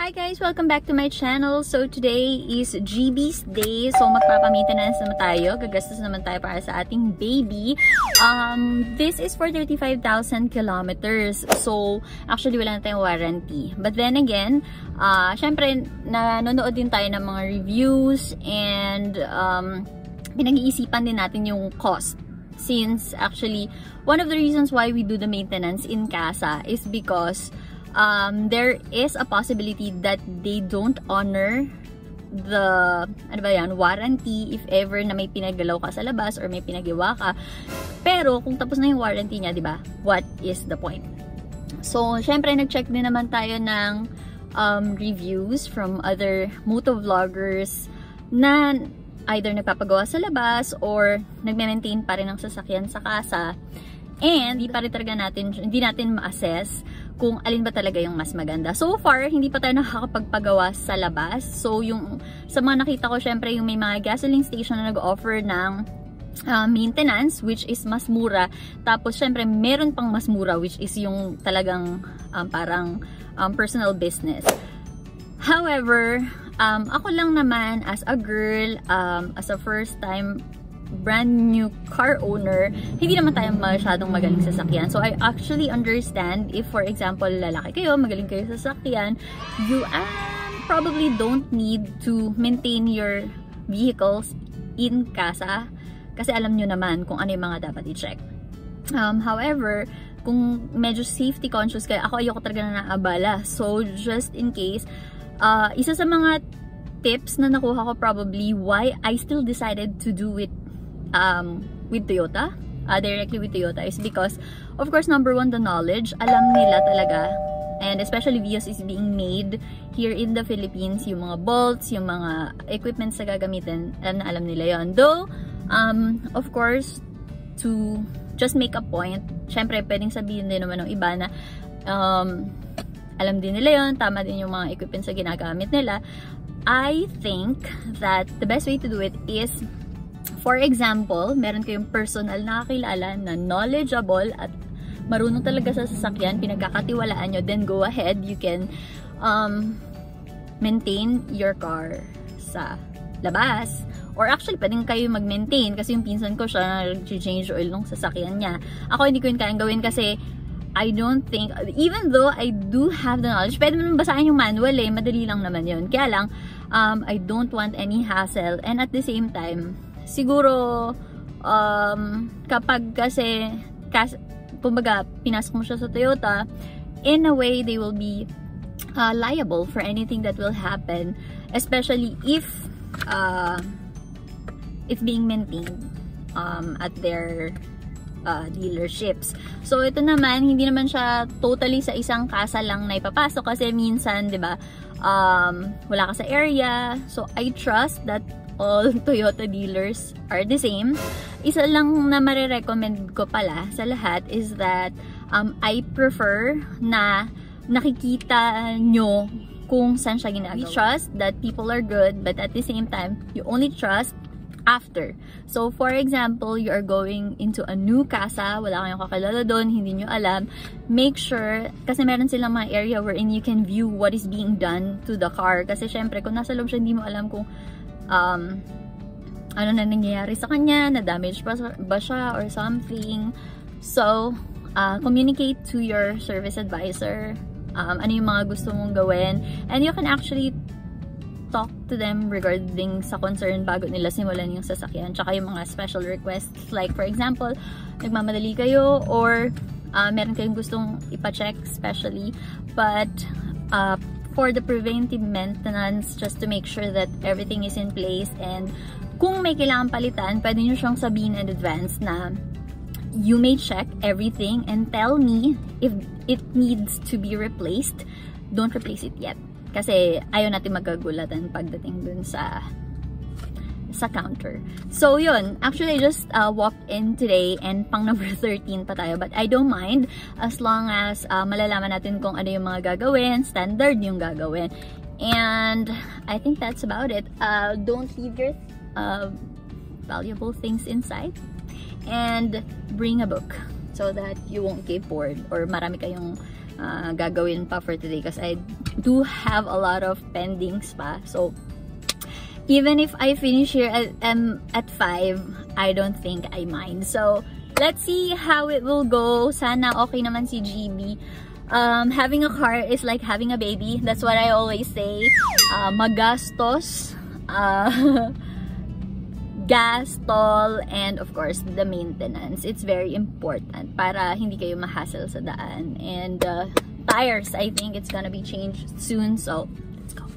Hi guys! Welcome back to my channel. So today is GB's day. So magpapa-maintenance naman tayo. Gagastos naman tayo para sa ating baby. This is for 35,000 kilometers. So actually wala na tayong warranty. But then again, syempre nanonood din tayo ng mga reviews and pinag-iisipan din natin yung cost. Since actually one of the reasons why we do the maintenance in casa is because there is a possibility that they don't honor the warranty if ever na may pinagalaw ka sa labas or may pinagawa ka. Pero kung tapos na yung warranty niya, 'di ba? What is the point? So, syempre nag-check din naman tayo ng reviews from other motovloggers na either nagpapagawa sa labas or nagme-maintain pa rin ang sasakyan sa casa. And hindi natin ma-assess kung alin ba talaga yung mas maganda. So far, hindi pa tayo nakakapagpagawa sa labas. So, sa mga nakita ko, syempre, yung may mga gasoline station na nag-offer ng maintenance, which is mas mura. Tapos, syempre, meron pang mas mura, which is yung talagang parang personal business. However, ako lang naman as a girl, as a first time brand new car owner, hindi naman tayo masyadong magaling sa sasakyan. So I actually understand if for example lalaki kayo, magaling kayo sa sasakyan, you probably don't need to maintain your vehicles in casa kasi alam nyo naman kung ano yung mga dapat i-check. However, kung medyo safety conscious kayo, ayoko talaga na naabala. So just in case, isa sa mga tips na nakuha ko probably why I still decided to do it with Toyota, directly with Toyota, is because of course number one, the knowledge, alam nila talaga, and especially Vios is being made here in the Philippines, yung mga bolts, yung mga equipments na gagamitin, alam nila yon. Though of course, to just make a point, syempre pwedeng sabihin din naman ng iba na alam din nila yon, tama din yung mga equipments na ginagamit nila. I think that the best way to do it is, for example, meron kayong personal na kakilala na knowledgeable at marunong talaga sa sasakyan, pinagkakatiwalaan nyo, then go ahead, you can maintain your car sa labas. Or actually, pwedeng kayo mag-maintain kasi yung pinsan ko siya nag-change oil ng sasakyan niya. Ako hindi ko yun kayang gawin kasi I don't think, even though I do have the knowledge, pwede mo basahin yung manual eh, madali lang naman yun. Kaya lang, I don't want any hassle, and at the same time, siguro, kapag kasi, kumbaga, pinasok mo siya sa Toyota, in a way, they will be liable for anything that will happen, especially if it's being maintained at their dealerships. So, ito naman, hindi naman siya totally sa isang casa lang na ipapasok kasi minsan, di ba, wala ka sa area. So, I trust that all Toyota dealers are the same. Isa lang na marirecommend ko pala sa lahat is that I prefer na nakikita nyo kung saan siya ginagawa. We trust that people are good, but at the same time, you only trust after. So, for example, you are going into a new casa, wala kayong kakilala doon, hindi nyo alam, make sure, kasi meron silang mga area wherein you can view what is being done to the car. Kasi syempre, kung nasa loob siya, hindi mo alam kung ano na nangyayari sa kanya, na-damage ba siya or something. So, communicate to your service advisor, ano yung mga gusto mong gawin, and you can actually talk to them regarding sa concern bago nila simulan yung sasakyan, tsaka yung mga special requests, like for example, nagmamadali kayo or meron kayong gustong ipa-check specially, but for the preventive maintenance, just to make sure that everything is in place, and kung may kailangan palitan, pwede nyo siyang sabihin in advance na you may check everything and tell me if it needs to be replaced. Don't replace it yet. Kasi ayaw natin magagulatan pagdating dun sa counter. So, yun. Actually, I just walked in today and pang number 13 pa tayo. But I don't mind as long as malalaman natin kung ano yung mga gagawin, standard yung gagawin. And I think that's about it. Don't leave your valuable things inside. And bring a book so that you won't get bored or marami kayong gagawin pa for today because I do have a lot of pendings pa. So, even if I finish here at 5, I don't think I mind. So, let's see how it will go. Sana okay naman si GB. Having a car is like having a baby. That's what I always say. Magastos. Gas, toll, and of course, the maintenance. It's very important para hindi kayo ma-hassle sa daan. And tires, I think it's gonna be changed soon. So, let's go.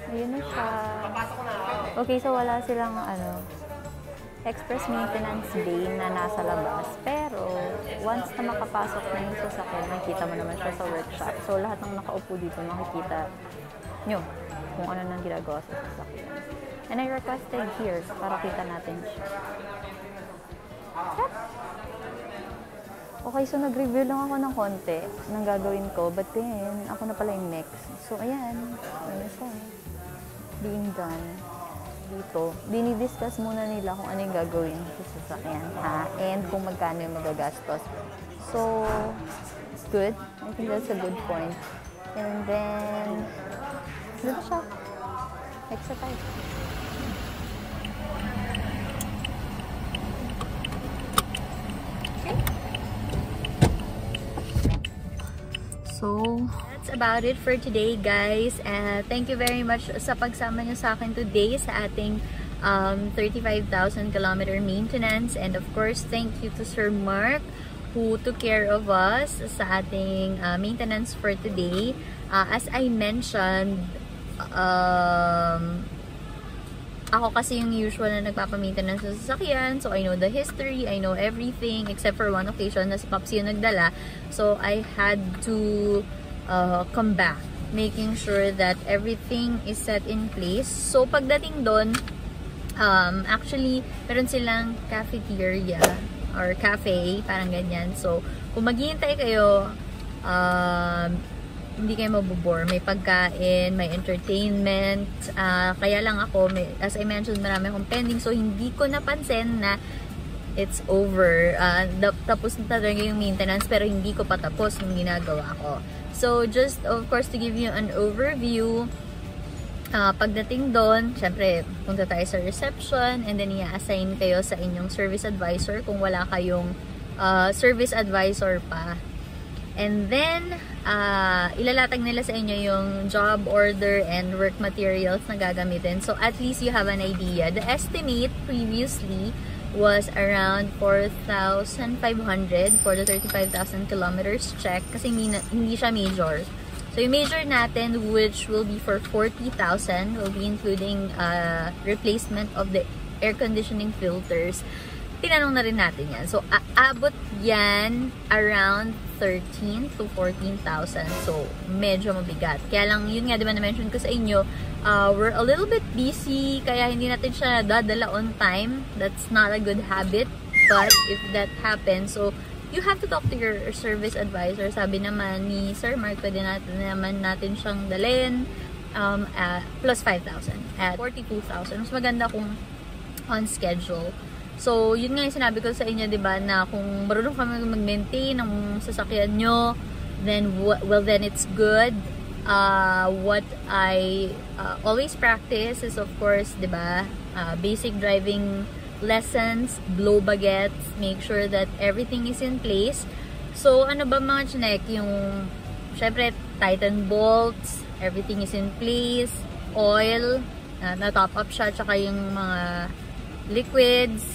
Ayun na siya. Okay, so wala silang express maintenance bay na nasa labas. Pero, once na makapasok na yung sasakyan, makikita mo naman siya sa workshop. So, lahat ng nakaupo dito, makikita nyo kung ano nang ginagawa sa sasakyan. And I requested here para kita natin siya. Okay, so nag-review lang ako ng konti ng gagawin ko. But then, ako na pala yung next. So, ayan. Ayan siya. Being done dito. Dinidiscuss muna nila kung ano yung gagawin sa sasakyan, ha? And kung magkano yung magagastos. So, good. I think that's a good point. And then, dito siya. Extra tayo. Okay. So, that's about it for today, guys. Thank you very much sa pagsama nyo sa akin today sa ating 35,000 kilometer maintenance. And of course, thank you to Sir Mark who took care of us sa ating maintenance for today. As I mentioned, ako kasi yung usual na nagpapamaintenance sa sasakyan. So, I know the history, I know everything, except for one occasion na si Popsi yung nagdala. So, I had to come back, making sure that everything is set in place. So, pagdating doon, actually, meron silang cafeteria or cafe, parang ganyan. So, kung maghihintay kayo, hindi kayo mabubore. May pagkain, may entertainment. Kaya lang ako, as I mentioned, marami akong pending. So, hindi ko napansin na it's over. Tapos na talaga yung maintenance, pero hindi ko pa tapos yung ginagawa ko. So, just, of course, to give you an overview, pagdating doon, syempre, punta tayo sa reception, and then i-assign kayo sa inyong service advisor kung wala kayong service advisor pa. And then, ilalatag nila sa inyo yung job order and work materials na gagamitin. So, at least you have an idea. The estimate previously was around 4,500 for the 35,000 kilometers check kasi hindi siya major. So, yung major natin, which will be for 40,000, will be including replacement of the air conditioning filters. Tinanong na rin natin yan. So, aabot yan around 13 to 14,000. So, medyo mabigat. Kaya lang, yun nga, diba na-mention ko sa inyo, we're a little bit busy, kaya hindi natin siya dadala on time. That's not a good habit. But, if that happens, so, you have to talk to your service advisor. Sabi naman ni Sir Mark, pwede naman natin siyang dalhin plus 5,000 at 42,000. Mas maganda kung on schedule. So, yun nga yung sinabi ko sa inyo, diba, na kung marunong kami mag-maintain ng sasakyan nyo, then, then it's good. What I always practice is, of course, diba, basic driving lessons, blow baguettes, make sure that everything is in place. So, ano ba mga chinek? Yung, syempre, tighten bolts, everything is in place, oil, na-top up siya, tsaka yung mga liquids.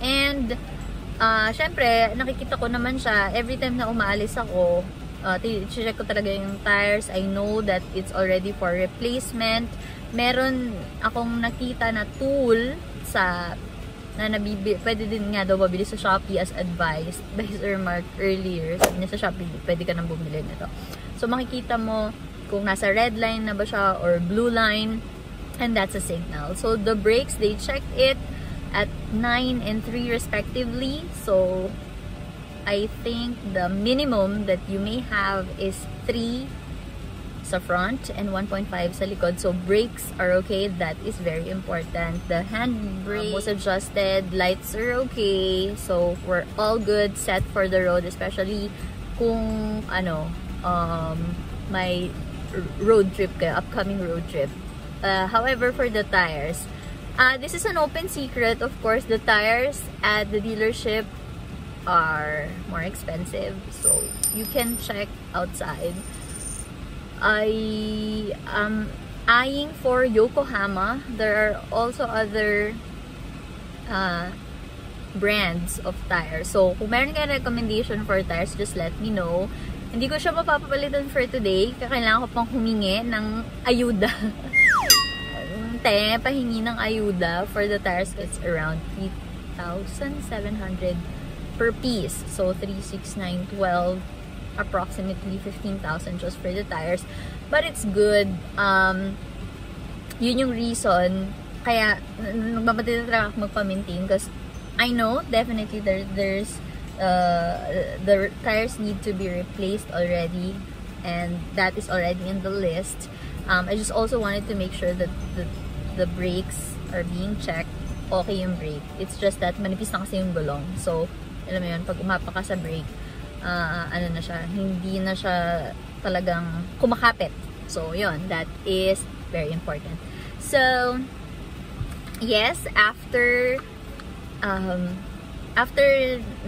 And, syempre, nakikita ko naman siya, every time na umaalis ako, check ko talaga yung tires. I know that it's already for replacement. Meron akong nakita na tool na pwede din nga daw mabili sa Shopee as advised by Sir Mark earlier. Sabi niya sa Shopee, pwede ka nang bumili nito. So, makikita mo kung nasa red line na ba siya or blue line, and that's a signal. So the brakes, they checked it at 9 and 3 respectively. So I think the minimum that you may have is 3 sa front and 1.5 sa likod. So brakes are okay. That is very important. The handbrake was adjusted. Lights are okay. So we're all good, set for the road, especially kung may road trip kayo, upcoming road trip. However, for the tires, this is an open secret. Of course, the tires at the dealership are more expensive, so you can check outside. I am eyeing for Yokohama. There are also other brands of tires. So, kung meron kayo recommendation for tires, just let me know. Hindi ko siya mapapapalitan for today. Kailangan ko pang humingi ng ayuda. Pahingi ng ayuda for the tires. It's around 3,700 per piece. So, 3,6,912. Approximately 15,000 just for the tires. But it's good. Yun yung reason. Kaya, nagmamadali talaga ako magpa-maintain because I know definitely there's the tires need to be replaced already, and that is already in the list. I just also wanted to make sure that the brakes are being checked. Okay yung brake. It's just that manipis na kasi yung gulong. So, alam mo yun, pag umapa ka sa brake, ano na siya, hindi na siya talagang kumakapit. So, yun, that is very important. So, yes, after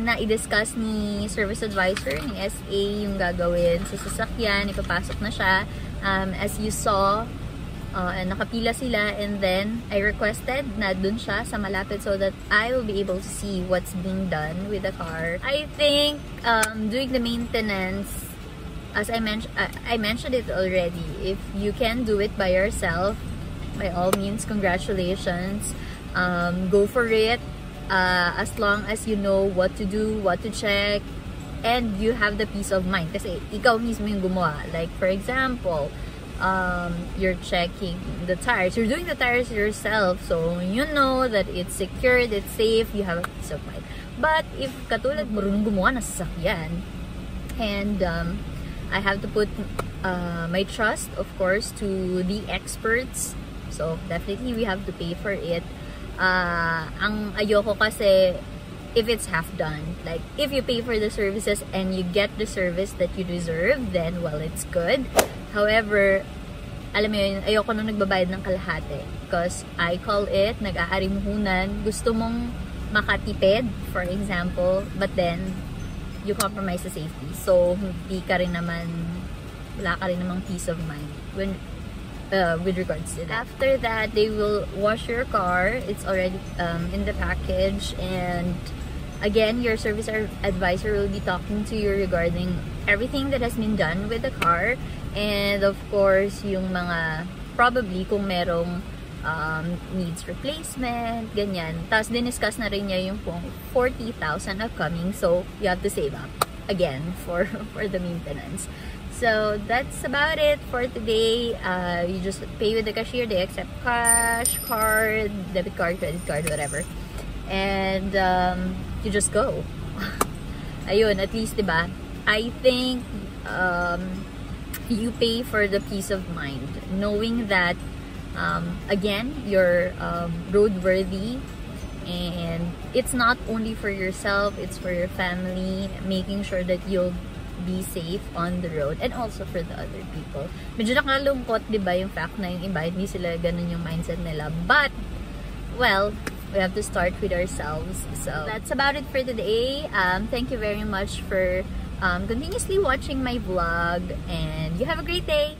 na i-discuss ni service advisor, ni SA, yung gagawin sa sasakyan, ipapasok na siya. As you saw, nakapila sila, and then I requested na dun siya sa malapit so that I will be able to see what's being done with the car. I think doing the maintenance, as I mentioned it already, if you can do it by yourself, by all means, congratulations. Go for it, as long as you know what to do, what to check, and you have the peace of mind. Kasi ikaw mismo yung gumawa. Like, for example, you're checking the tires. You're doing the tires yourself, so you know that it's secured, it's safe, you have a peace of mind. But if katulad marunong gumawa ng sasakyan, and I have to put my trust, of course, to the experts, so definitely we have to pay for it. Ang ayoko kasi if it's half done. Like, if you pay for the services and you get the service that you deserve, then, well, it's good. However, alam mo yun, ayoko nung nagbabayad ng kalahati. Because I call it, nag-aarimuhunan. Gusto mong makatipid, for example, but then, you compromise the safety. So, hindi ka rin naman, wala ka rin namang peace of mind when, with regards to that. After that, they will wash your car. It's already in the package, and again, your service advisor will be talking to you regarding everything that has been done with the car, and of course, yung mga probably kung merong needs replacement, ganyan. Tapos diniscuss na rin niya yung 40,000 upcoming, so you have to save up again for the maintenance. So that's about it for today. You just pay with the cashier. They accept cash, card, debit card, credit card, whatever. And you just go. Ayun, at least, diba? I think you pay for the peace of mind, knowing that again, you're roadworthy, and it's not only for yourself, it's for your family, making sure that you'll be safe on the road, and also for the other people. Medyo nakalungkot, diba, yung fact na yung iba, hindi sila ganun yung mindset nila. But, well, we have to start with ourselves. So, that's about it for today. Thank you very much for continuously watching my vlog, and you have a great day!